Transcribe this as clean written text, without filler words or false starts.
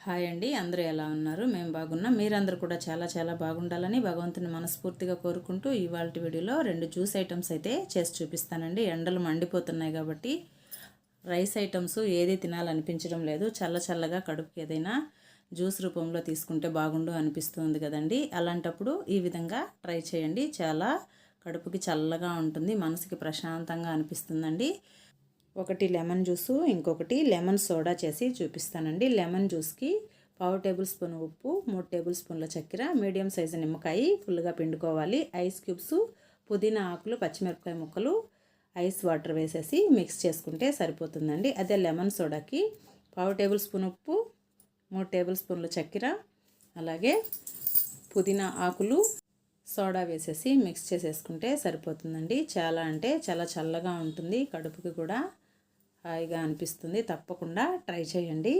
Hi అండి, అందరూ ఎలా ఉన్నారు? మేము బాగున్నాం. మీరందరూ కూడా చాలా చాలా బాగుండాలని భగవంతుని మనస్ఫూర్తిగా కోరుకుంటూ ఇవాల్టి వీడియోలో 2 జ్యూస్ ఐటమ్స్ అయితే చేసి చూపిస్తానండి. ఎండలు మండిపోతున్నాయి కాబట్టి రైస్ ఐటమ్స్ ఏది తినాలనిపించడం లేదు. చల్లగా కడుపుకి ఏదైనా జ్యూస్ రూపంలో తీసుకుంటే బాగుండు అనిపిస్తుంది కదండి. అలాంటప్పుడు ఈ విధంగా ట్రై చేయండి. చాలా కడుపుకి చల్లగా ఉంటుంది, మనసుకి ప్రశాంతంగా అనిపిస్తుందండి. ఒకటి లెమన్ జ్యూసు, ఇంకొకటి లెమన్ సోడా చేసి చూపిస్తానండి. లెమన్ జ్యూస్కి 1/2 టేబుల్ స్పూన్ ఉప్పు, 3 టేబుల్ స్పూన్ల చక్కెర, మీడియం సైజు నిమ్మకాయ ఫుల్గా పిండుకోవాలి, ఐస్ క్యూబ్స్, పుదీనా ఆకులు, పచ్చిమిరపకాయ ముక్కలు, ఐస్ వాటర్ వేసేసి మిక్స్ చేసుకుంటే సరిపోతుందండి. అదే లెమన్ సోడాకి 1/2 టేబుల్ స్పూన్ ఉప్పు, 3 టేబుల్ స్పూన్ల చక్కెర, అలాగే పుదీనా ఆకులు, సోడా వేసేసి మిక్స్ చేసేసుకుంటే సరిపోతుందండి. చాలా అంటే చాలా చల్లగా ఉంటుంది, కడుపుకి కూడా హాయిగా అనిపిస్తుంది. తప్పకుండా ట్రై చేయండి.